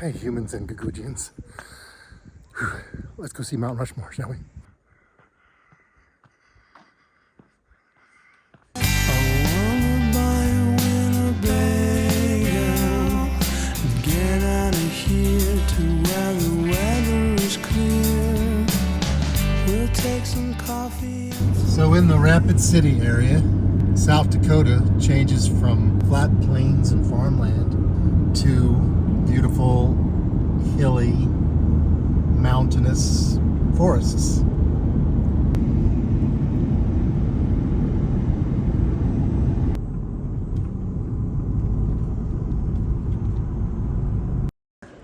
Hey, humans and Gugu-Gee-ans. Let's go see Mount Rushmore, shall we? So in the Rapid City area, South Dakota changes from flat plains and farmland to beautiful, hilly, mountainous forests.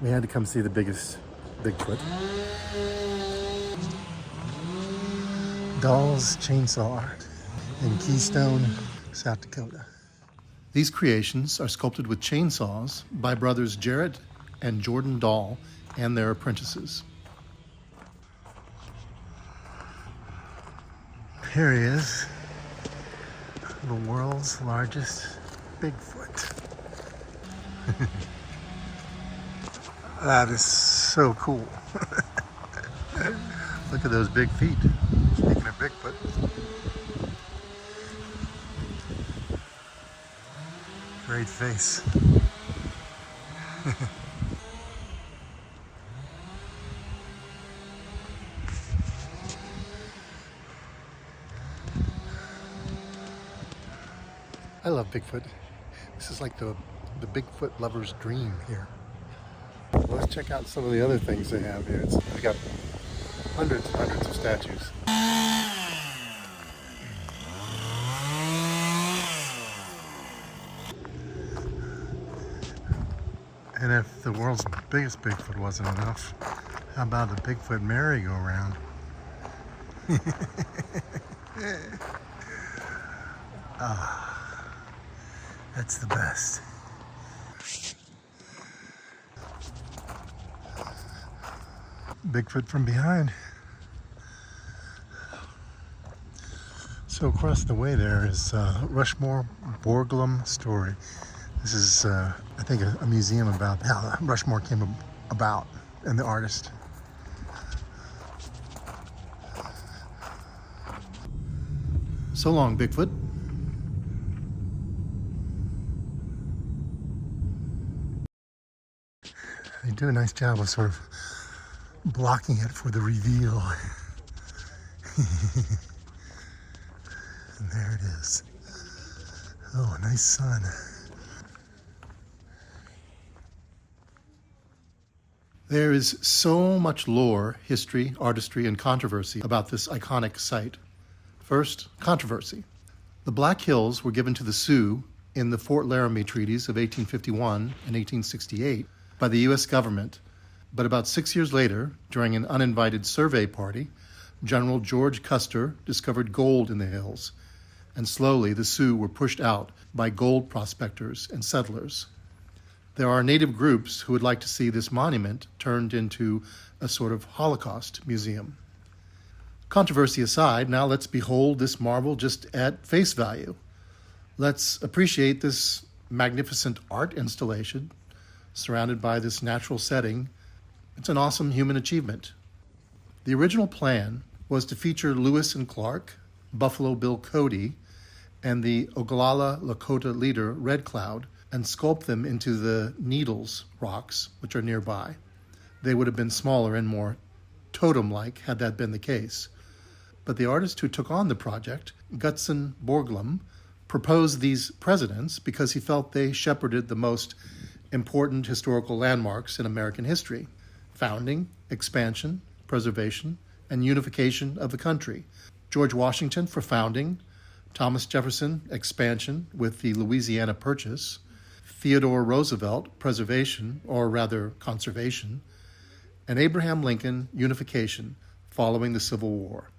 We had to come see the biggest Bigfoot. Dahl's Chainsaw Art in Keystone, South Dakota. These creations are sculpted with chainsaws by brothers Jarrett and Jordan Dahl and their apprentices. Here he is, the world's largest Bigfoot. That is so cool. Look at those big feet. Speaking of Bigfoot. Great face. I love Bigfoot. This is like the Bigfoot lover's dream here. Let's check out some of the other things they have here. They got hundreds and hundreds of statues. And if the world's biggest Bigfoot wasn't enough, how about the Bigfoot merry-go-round? That's the best. Bigfoot from behind. So across the way there is Rushmore Borglum story. This is, I think, a museum about how Rushmore came about and the artist. So long, Bigfoot. They do a nice job of sort of blocking it for the reveal. And there it is. Oh, nice sun. There is so much lore, history, artistry, and controversy about this iconic site. First, controversy. The Black Hills were given to the Sioux in the Fort Laramie Treaties of 1851 and 1868 by the U.S. government, but about 6 years later, during an uninvited survey party, General George Custer discovered gold in the hills, and slowly the Sioux were pushed out by gold prospectors and settlers. There are native groups who would like to see this monument turned into a sort of Holocaust museum. Controversy aside, now let's behold this marvel just at face value. Let's appreciate this magnificent art installation surrounded by this natural setting. It's an awesome human achievement. The original plan was to feature Lewis and Clark, Buffalo Bill Cody, and the Oglala Lakota leader Red Cloud, and sculpt them into the Needles rocks, which are nearby. They would have been smaller and more totem-like had that been the case. But the artist who took on the project, Gutzon Borglum, proposed these presidents because he felt they shepherded the most important historical landmarks in American history: founding, expansion, preservation, and unification of the country. George Washington for founding, Thomas Jefferson, expansion with the Louisiana Purchase, Theodore Roosevelt, preservation, or rather conservation, and Abraham Lincoln, unification, following the Civil War.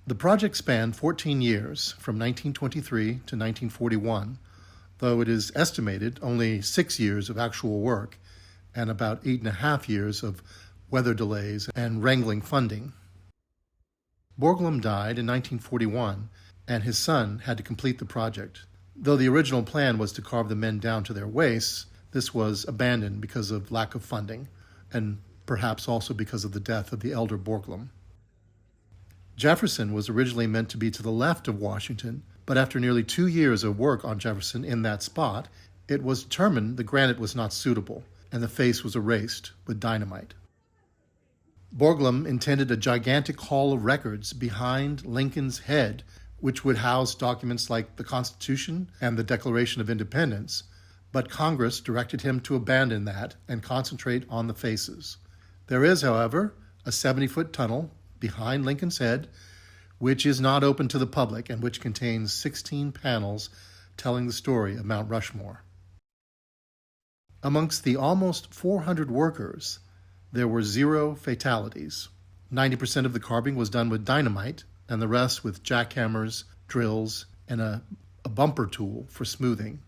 The project spanned 14 years, from 1923 to 1941, though it is estimated only 6 years of actual work and about 8.5 years of weather delays and wrangling funding. Borglum died in 1941, and his son had to complete the project. Though the original plan was to carve the men down to their waists, this was abandoned because of lack of funding, and perhaps also because of the death of the elder Borglum. Jefferson was originally meant to be to the left of Washington, but after nearly 2 years of work on Jefferson in that spot, it was determined the granite was not suitable, and the face was erased with dynamite. Borglum intended a gigantic hall of records behind Lincoln's head, which would house documents like the Constitution and the Declaration of Independence, but Congress directed him to abandon that and concentrate on the faces. There is, however, a 70-foot tunnel behind Lincoln's head, which is not open to the public and which contains 16 panels telling the story of Mount Rushmore. Amongst the almost 400 workers, there were 0 fatalities. 90% of the carving was done with dynamite, and the rest with jackhammers, drills, and a bumper tool for smoothing.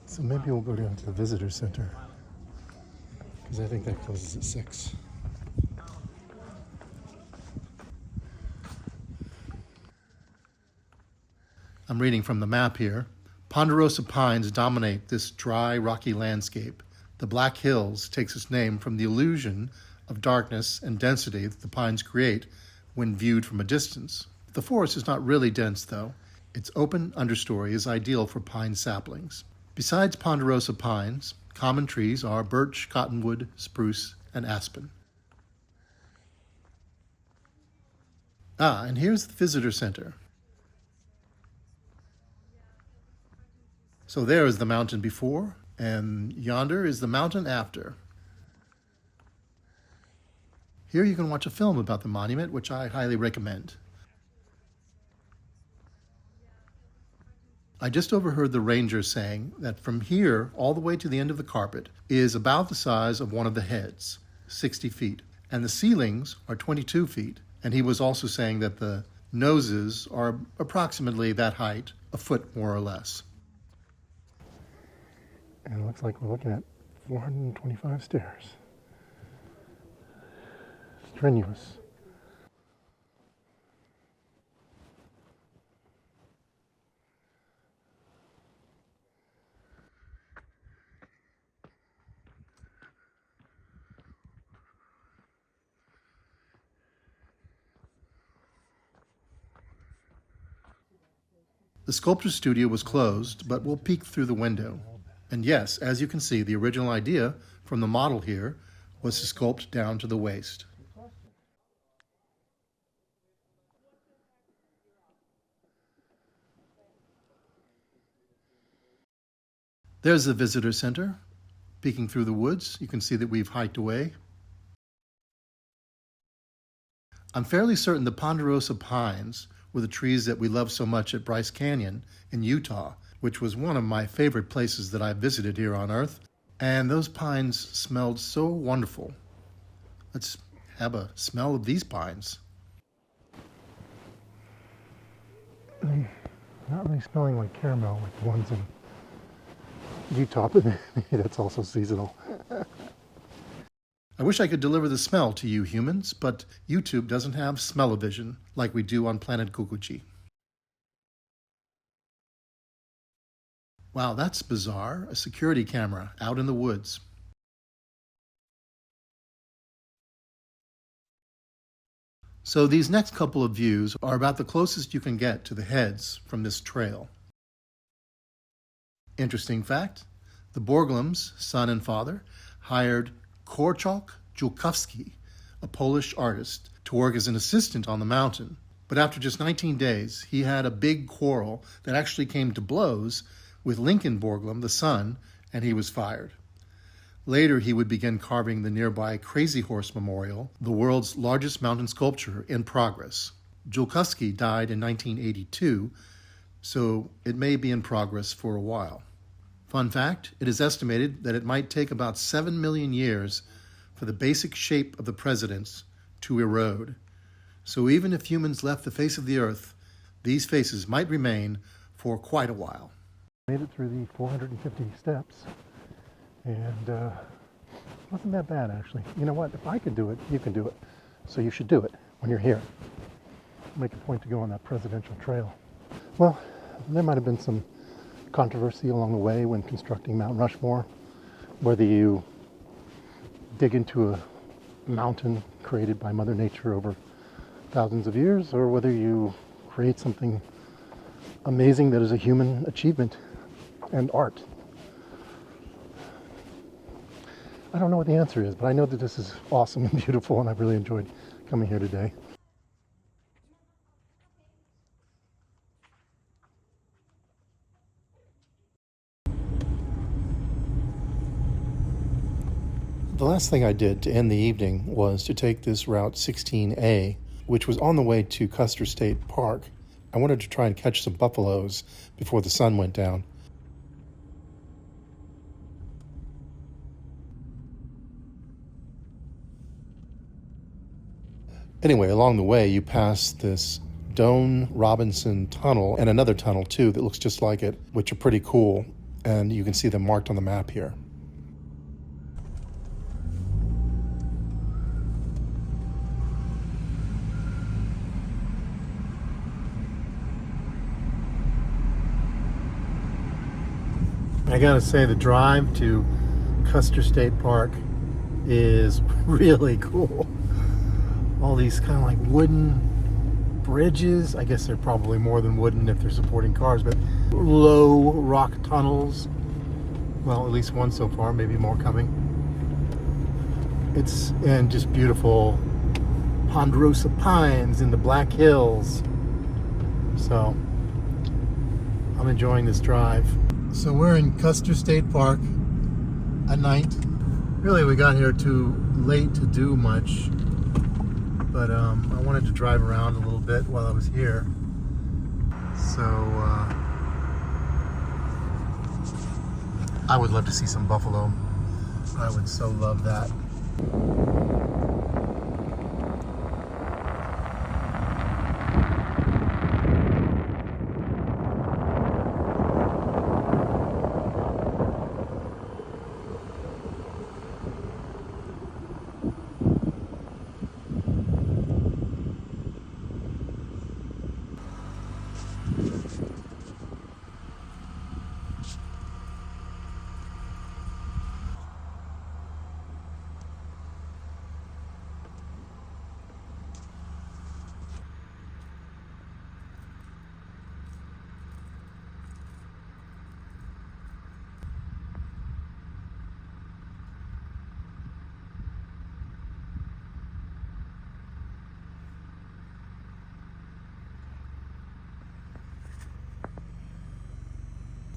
So maybe we'll go down to the visitor center, because I think that closes at 6. I'm reading from the map here. Ponderosa pines dominate this dry, rocky landscape. The Black Hills takes its name from the illusion of darkness and density that the pines create when viewed from a distance. The forest is not really dense, though. Its open understory is ideal for pine saplings. Besides ponderosa pines, common trees are birch, cottonwood, spruce, and aspen. And here's the visitor center. So there is the mountain before, and yonder is the mountain after. Here you can watch a film about the monument, which I highly recommend. I just overheard the ranger saying that from here all the way to the end of the carpet is about the size of one of the heads, 60 feet, and the ceilings are 22 feet. And he was also saying that the noses are approximately that height, a foot more or less. And it looks like we're looking at 425 stairs. Strenuous. The sculptor's studio was closed, but we'll peek through the window. And yes, as you can see, the original idea from the model here was to sculpt down to the waist. There's the visitor center. Peeking through the woods, you can see that we've hiked away. I'm fairly certain the ponderosa pines were the trees that we love so much at Bryce Canyon in Utah, which was one of my favorite places that I visited here on Earth. And those pines smelled so wonderful. Let's have a smell of these pines. Not really smelling like caramel like the ones in Utah, but maybe that's also seasonal. I wish I could deliver the smell to you humans, but YouTube doesn't have smell-o-vision like we do on planet Gugu-Gee. Wow, that's bizarre. A security camera out in the woods. So these next couple of views are about the closest you can get to the heads from this trail. Interesting fact, the Borglums, son and father, hired Korczak Julkowski, a Polish artist, to work as an assistant on the mountain. But after just 19 days, he had a big quarrel that actually came to blows with Lincoln Borglum, the son, and he was fired. Later, he would begin carving the nearby Crazy Horse Memorial, the world's largest mountain sculpture in progress. Julkowski died in 1982, so it may be in progress for a while. Fun fact, it is estimated that it might take about 7 million years for the basic shape of the presidents to erode. So even if humans left the face of the earth, these faces might remain for quite a while. Made it through the 450 steps, and wasn't that bad actually. You know what, if I could do it, you can do it. So you should do it when you're here. Make a point to go on that presidential trail. Well, there might have been some controversy along the way when constructing Mount Rushmore, whether you dig into a mountain created by Mother Nature over thousands of years, or whether you create something amazing that is a human achievement and art. I don't know what the answer is, but I know that this is awesome and beautiful, and I've really enjoyed coming here today. The last thing I did to end the evening was to take this Route 16A, which was on the way to Custer State Park. I wanted to try and catch some buffaloes before the sun went down. Anyway, along the way, you pass this Doane Robinson tunnel and another tunnel too that looks just like it, which are pretty cool, and you can see them marked on the map here. I gotta say, the drive to Custer State Park is really cool. All these kind of like wooden bridges. I guess they're probably more than wooden if they're supporting cars, but low rock tunnels. Well, at least one so far, maybe more coming. And just beautiful ponderosa pines in the Black Hills. So I'm enjoying this drive. So we're in Custer State Park at night. Really, we got here too late to do much, but I wanted to drive around a little bit while I was here. So I would love to see some buffalo. I would so love that.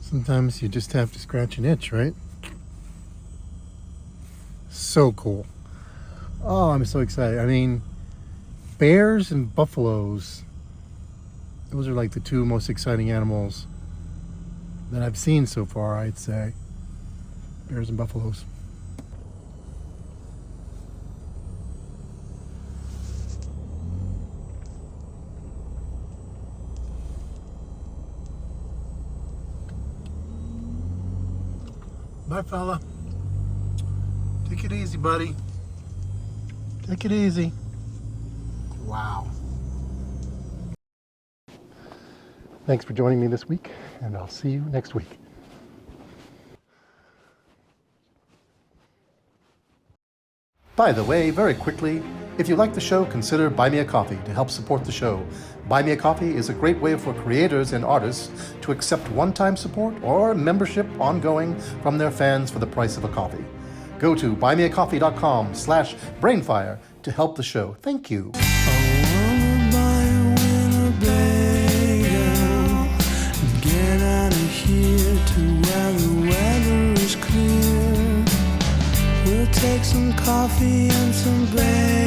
Sometimes you just have to scratch an itch, right? So cool. Oh, I'm so excited. I mean, bears and buffaloes, those are like the two most exciting animals that I've seen so far, I'd say. Bears and buffaloes. Bye, fella. Take it easy, buddy. Take it easy. Wow. Thanks for joining me this week, and I'll see you next week. By the way, very quickly, if you like the show, consider Buy Me a Coffee to help support the show. Buy Me a Coffee is a great way for creators and artists to accept one-time support or membership ongoing from their fans for the price of a coffee. Go to buymeacoffee.com/BrainFire to help the show. Thank you. Get out of here to where the weather is clear. We'll take some coffee and some bread.